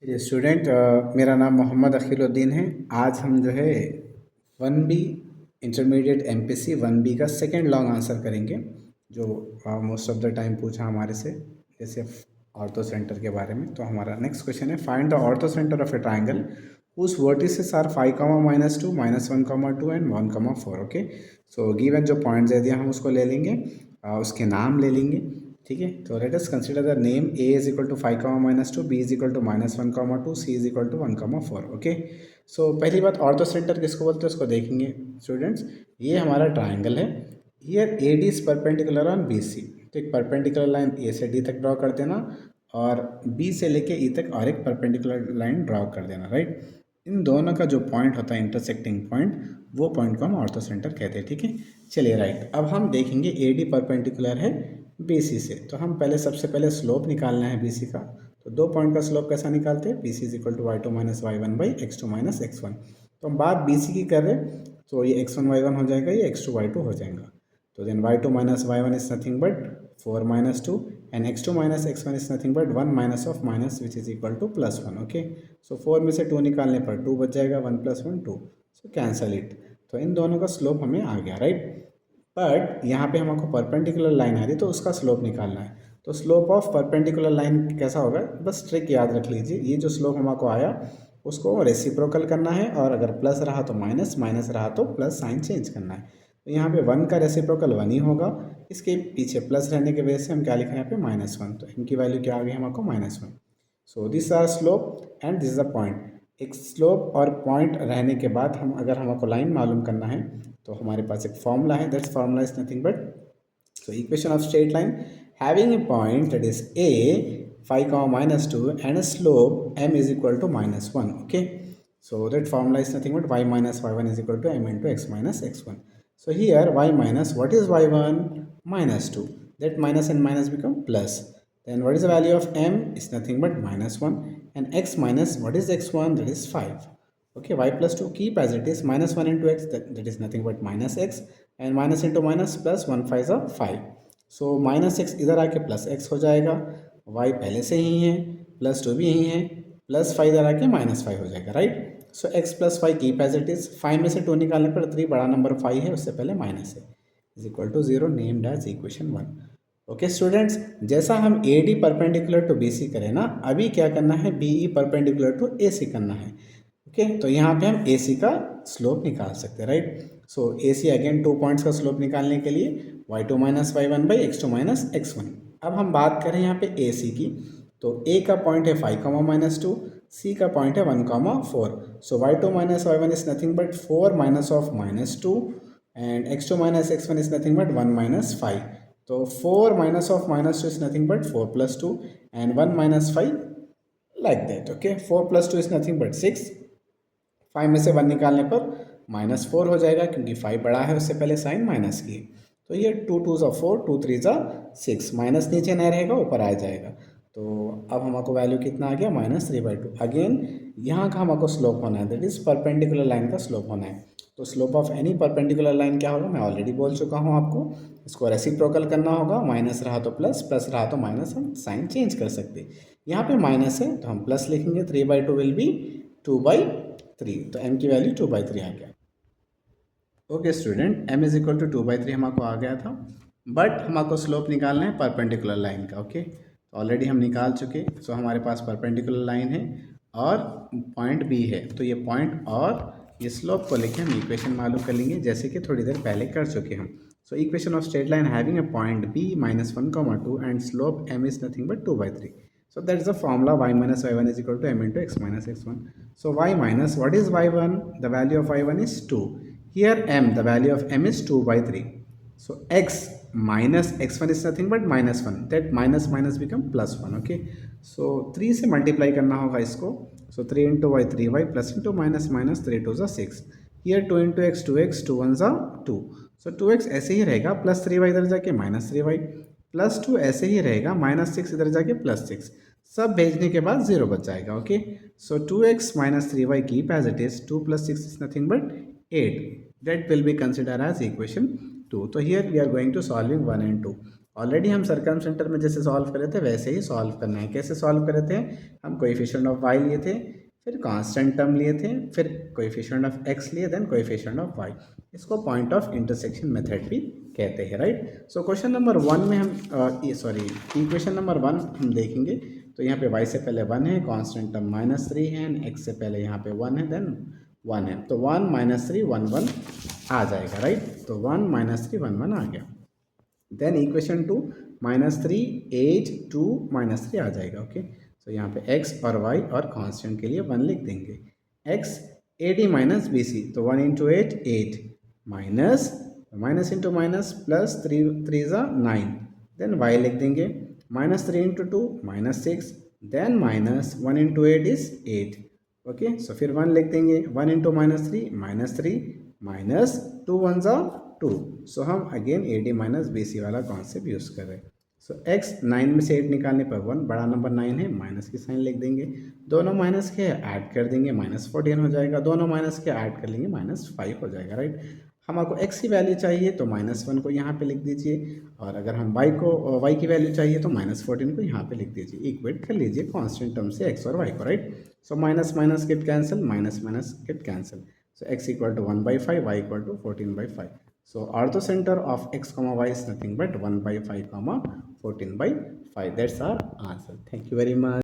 चलिए स्टूडेंट, मेरा नाम मोहम्मद अखिलुद्दीन है। आज हम जो है 1B इंटरमीडिएट एमपीसी 1B का सेकंड लॉन्ग आंसर करेंगे, जो मोस्ट ऑफ द टाइम पूछा हमारे से, जैसे ऑर्थो सेंटर के बारे में। तो हमारा नेक्स्ट क्वेश्चन है, find the ortho centre of A triangle whose vertices are 5, -2, -1, 2 and 1, 4। Okay, so given जो पॉइंट्स दे दिया हम उसको ले लेंगे, उसके नाम ले लेंगे। ठीक है, तो let us consider the name. A is equal to 5, -2, B is equal to -1, 2, C is equal to 1, 4। Okay, so पहली बात, ऑर्थो सेंटर किसको बोलते हैं उसको देखेंगे स्टूडेंट्स। ये हमारा ट्राइंगल है। Here A D is perpendicular on B C. तो एक परपेंडिकुलर लाइन ए से डी तक ड्रॉ कर देना, और बी से लेके ई तक और एक परपेंडिकुलर लाइन ड्रॉ कर देना, राइट। इन दोनों का जो पॉइंट होता है इंटरसेक्टिंग पॉइंट, वो पॉइंट को हम ऑर्थो सेंटर कहते हैं। ठीक है, चलिए राइट। अब हम देखेंगे ए डी परपेंडिकुलर है BC से, तो हम पहले सबसे पहले स्लोप निकालना है BC का। तो दो पॉइंट का स्लोप कैसा निकालते हैं, BC is equal to y2 minus y1 by x2 minus x1। तो हम बात BC की कर रहे हैं, तो ये x1 y1 हो जाएगा, ये x2 y2 हो जाएगा। तो then y2 minus y1 is nothing but 4 - 2 and x2 minus x1 is nothing but 1 minus of minus which is equal to +1। Okay, so 4 में से 2 निकालने पर 2 बच जाएगा, 1 + 1 2, सो कैंसल इट। तो इन दोनों का स्लोप हमें आ गया, राइट। बट यहाँ पे हमको परपेंडिकुलर लाइन आ रही, तो उसका स्लोप निकालना है। तो स्लोप ऑफ परपेंडिकुलर लाइन कैसा होगा, बस ट्रिक याद रख लीजिए। ये जो स्लोप हमको आया उसको रेसिप्रोकल करना है, और अगर प्लस रहा तो माइनस, माइनस रहा तो प्लस साइन चेंज करना है। तो यहाँ पे 1 का रेसिप्रोकल 1 ही होगा, इसके पीछे प्लस रहने की वजह से हम क्या लिख रहे हैं यहाँ पे -1। तो इनकी वैल्यू क्या आ गई हमको -1। So this are slope and this is a point. एक स्लोप और पॉइंट रहने के बाद हम अगर हमको लाइन मालूम करना है, तो हमारे पास एक फॉर्मूला है, that's formula is nothing but, so equation of straight line having a point that is a 5, -2 and a slope m is equal to -1। okay, so that formula is nothing but y minus y1 is equal to m into x minus x1। so here y minus, what is y1, -2, that minus and minus become plus, then what is the value of m is nothing but -1, and x minus, what is x1, that is 5। okay, y plus 2 keep as it is, -1 into x, that is nothing but -x, and minus into minus plus 1 5 is 5। So -x इधर आके +x हो जाएगा, y पहले से ही है, +2 भी यही है, +5 इधर आके -5 हो जाएगा, right. So x + 5 keep as it is. 5 में से 2 निकालने पर 3 बड़ा नंबर 5 है, उससे पहले माइनस है, is equal to 0, named as equation 1। Okay students, जैसा हम AD परपेंडिकुलर टू BC करें ना, अभी क्या करना है, BE परपेंडिकुलर टू AC करना है। ओके, तो यहाँ पे हम AC का स्लोप निकाल सकते हैं, राइट। सो AC अगेन 2 पॉइंट्स का स्लोप निकालने के लिए y2 minus y1 by x2 minus x1। अब हम बात करें यहाँ पे AC की, तो A का पॉइंट है 5, -2, C का पॉइंट है 1, 4। सो y2 minus y1 is nothing but 4 minus of -2 and x2 minus x1 is nothing but 1 - 5। तो 4 minus of -2 is nothing but 4 + 2 and 1 - 5, like that. Okay, 4 + 2 is nothing but 6। 5 में से 1 निकालने पर -4 हो जाएगा, क्योंकि 5 बड़ा है, उससे पहले साइन माइनस की। तो ये 2 2 ज़ा 4, 2 3 ज़ा 6, माइनस नीचे नहीं रहेगा, ऊपर आ जाएगा। तो अब हमको वैल्यू कितना आ गया, -3/2। अगेन यहाँ का हमको स्लोप होना है, दैट इज परपेंडिकुलर लाइन का स्लोप होना है। तो slope of any perpendicular line क्या होगा, मैं ऑलरेडी बोल चुका हूँ आपको। इसको रेसिप्रोकल करना होगा, माइनस रहा तो प्लस, प्लस रहा तो माइनस, हम साइन चेंज कर सकते। यहाँ पे माइनस है तो हम प्लस लिखेंगे, 3/2 विल बी 2/3। तो m की वैल्यू 2/3 आ गया। Okay student, m is equal to 2/3 हमको आ गया था, बट हमको स्लोप निकालना है परपेंडिकुलर लाइन का। ओके, तो ऑलरेडी हम निकाल चुके। सो हमारे पास परपेंडिकुलर लाइन है और पॉइंट B है, तो ये पॉइंट और ये स्लोप को लेके हम इक्वेशन मालूम कर लेंगे, जैसे कि थोड़ी देर पहले कर चुके हम। So equation of straight line having a point B -1, 2 and slope m is nothing but 2/3। So that is the formula, y minus y1 is equal to m into x minus x1. So y minus, what is y1? The value of y1 is 2. Here m, the value of m is 2/3. So x minus x1 is nothing but -1. That minus minus become +1. Okay. So 3 से multiply करना होगा इसको. So 3 into y 3y plus into minus minus 3 2 is 6. Here 2 into x 2x, 2 1 is 2. So 2x ऐसे ही रहेगा, plus 3y इधर जाके -3y, +2 ऐसे ही रहेगा, -6 इधर जाके +6, सब भेजने के बाद 0 बच जाएगा। Okay, so 2x - 3y keep as it is, 2 + 6 is nothing but 8, that will be consider as equation 2। तो here we are going to solving 1 and 2। Already हम सर्कमसेंटर में जैसे सॉल्व करे थे वैसे ही सॉल्व करना है। कैसे सॉल्व करे थे, हम कोएफिशिएंट ऑफ y लिए थे, फिर कांस्टेंट टर्म लिए थे, फिर कोएफिशिएंट ऑफ x लिए, देन कोएफिशिएंट ऑफ y। इसको पॉइंट ऑफ इंटरसेक्शन मेथड भी कहते हैं, राइट। सो क्वेश्चन नंबर 1 में हम इक्वेशन नंबर 1 हम देखेंगे। तो यहाँ पे y से पहले 1 है, कांस्टेंट टर्म -3 है, x से पहले यहाँ पे 1 है, देन 1 है। तो 1 -3 1 1 आ जाएगा, राइट। तो 1 -3 1 1 आ गया। देन इक्वेशन 2 -3 8 2 -3 आ जाएगा। ओके, तो यहाँ पे x और y और कांस्टेंट के लिए 1 लिख देंगे। x AD माइनस BC, तो 1 into 8 8 minus minus into minus plus 3 3 ज़ा 9, देन y लिख देंगे -3 into 2 -6, then minus 1 into 8 is 8। Okay, so फिर 1 लिख देंगे, 1 इंटू -3 माइनस 2 1 ज़ा 2। सो हम अगेन AD माइनस BC वाला कॉन्सेप्ट यूज़ कर रहे हैं। सो x 9 में से 8 निकालने पर 1, बड़ा नंबर 9 है, माइनस की साइन लिख देंगे। दोनों माइनस के ऐड कर देंगे, -14 हो जाएगा। दोनों माइनस के ऐड कर लेंगे, -5 हो जाएगा, राइट। हमको x की वैल्यू चाहिए तो -1 को यहाँ पे लिख दीजिए, और अगर हम y की वैल्यू चाहिए तो -14 को यहाँ पे लिख दीजिए। इक्वेट कर लीजिए कांस्टेंट टर्म से x और y को, right. So minus minus get cancel, minus minus get cancel. So x equal to 1/5, y equal to 14/5. So orthocenter of x comma y is nothing but 1/5 comma 14/5. That's our answer. Thank you very much.